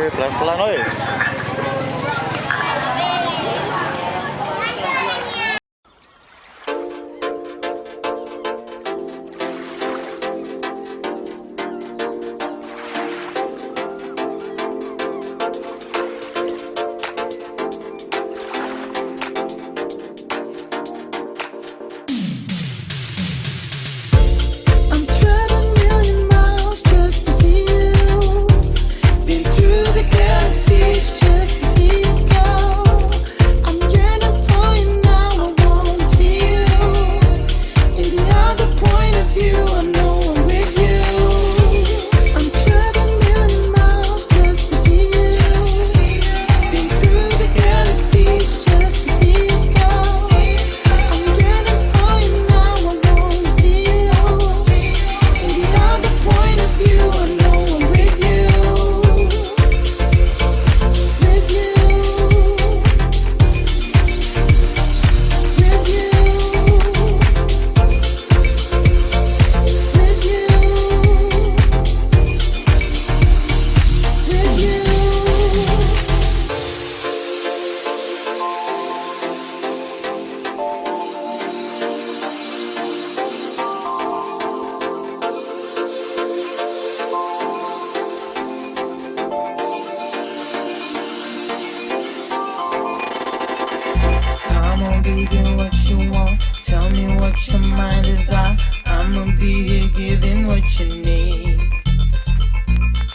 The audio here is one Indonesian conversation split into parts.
pelan-pelan oi. baby, what you want. Tell me what your mind is on. I'ma be here giving what you need.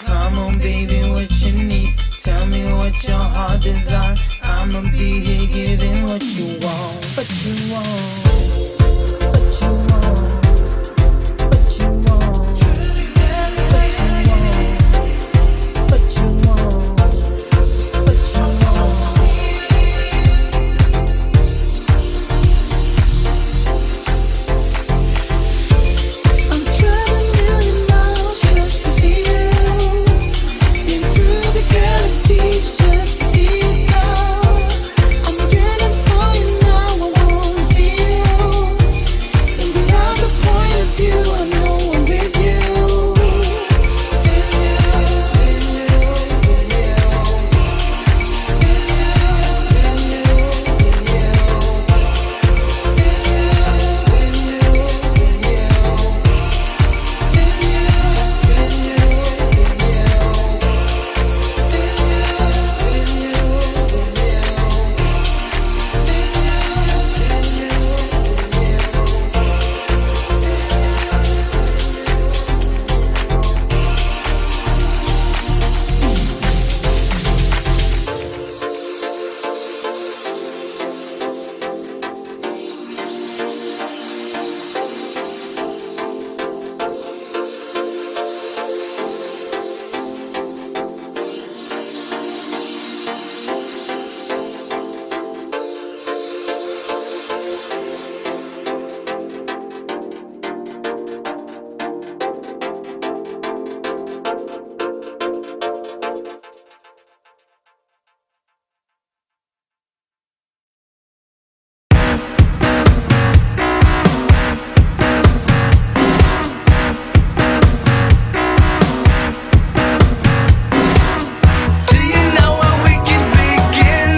Come on, baby, what you need. Tell me what your heart desires. I'ma be here giving what you want. What you want. What you want. What you want. What you want. What you want. I'm driving million miles just to see you. Been through the galaxies just to see you go. I'm yearning for you now, I wanna see you. In the other point of view, I know I'm with you. Do you know where we can begin?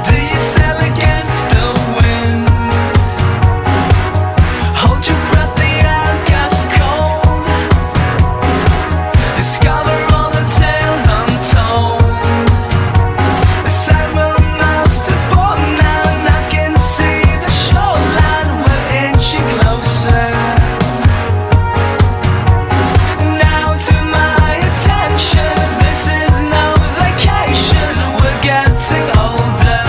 Do you sail against the wind? Hold your breath, the air gets cold. Discover all the tales untold. The side will mouse to fall now, and I can see the shoreline. We're inching closer. Now to my attention, this is no vacation. We're getting older.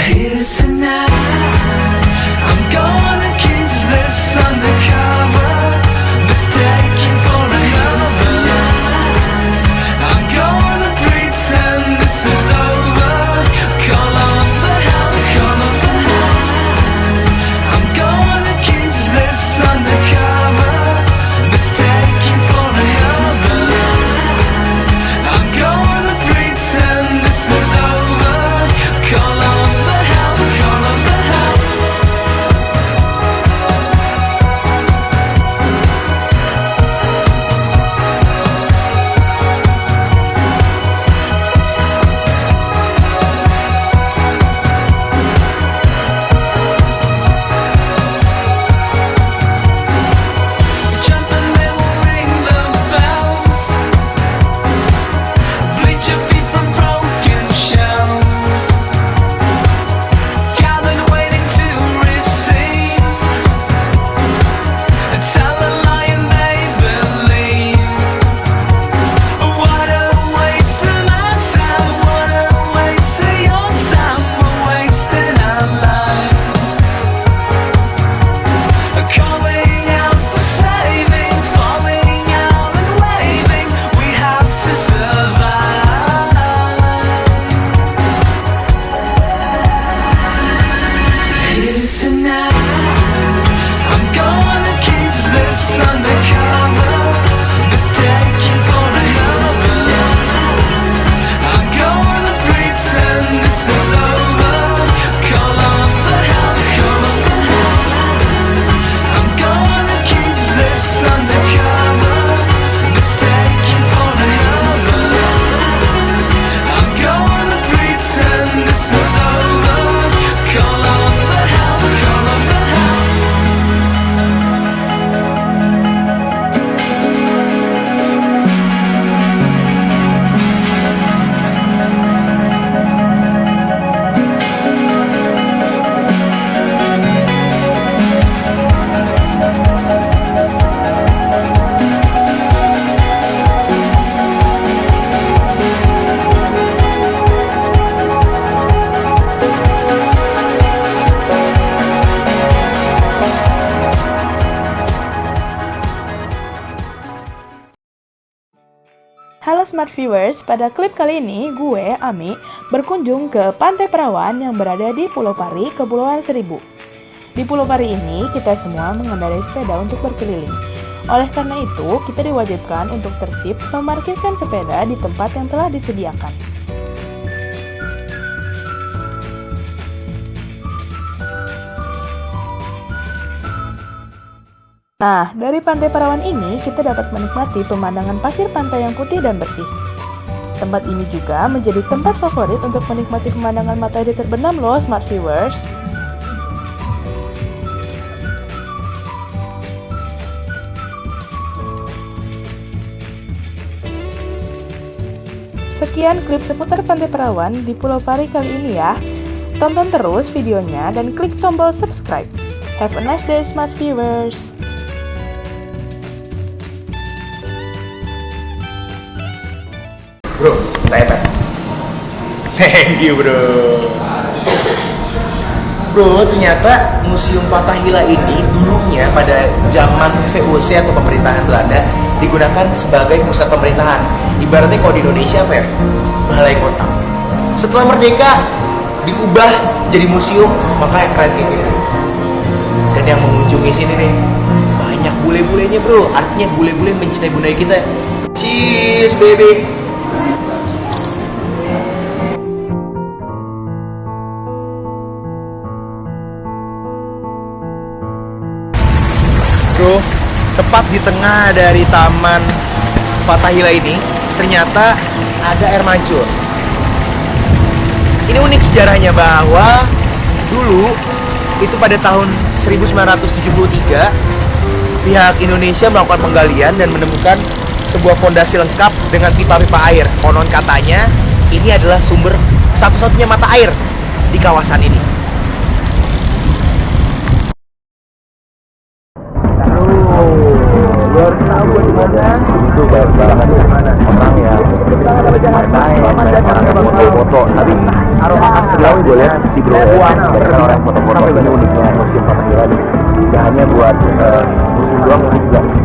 Here tonight, I'm gonna keep this undercover. dress undercover, mistaken for another. I'm gonna pretend this is over. Call off the help, call off the help. Halo Smart Viewers, pada klip kali ini gue, Ami, berkunjung ke Pantai Perawan yang berada di Pulau Pari, Kepulauan Seribu. Di Pulau Pari ini, kita semua mengendarai sepeda untuk berkeliling. Oleh karena itu, kita diwajibkan untuk tertib memarkirkan sepeda di tempat yang telah disediakan. Nah, dari Pantai Perawan ini kita dapat menikmati pemandangan pasir pantai yang putih dan bersih. Tempat ini juga menjadi tempat favorit untuk menikmati pemandangan matahari terbenam loh, Smart Viewers. Sekian klip seputar Pantai Perawan di Pulau Pari kali ini ya. Tonton terus videonya dan klik tombol subscribe. Have a nice day, Smart Viewers. Bro, hebat. Thank you bro. Bro, ternyata Museum Fathahillah ini dulunya pada zaman VOC atau pemerintahan Belanda digunakan sebagai pusat pemerintahan. Ibaratnya kalau di Indonesia apa ya? Balai kota. Setelah merdeka diubah jadi museum, makanya keren kayak gini. Dan yang mengunjungi sini nih banyak bule-bulenya bro. Artinya bule-bule mencintai budaya kita. Cheers baby. Bro, tepat di tengah dari Taman Fathahillah ini ternyata ada air mancur. Ini unik sejarahnya bahwa dulu itu pada tahun 1973 pihak Indonesia melakukan penggalian dan menemukan sebuah fondasi lengkap dengan pipa-pipa air. Konon katanya ini adalah sumber satu-satunya mata air di kawasan ini. Harus tahu di mana itu barangan di mana orang ya foto tapi aroma asli gue lihat di bawah banyak orang foto-foto ini uniknya museum Fathahillah tidak hanya buat museum doang tapi juga orang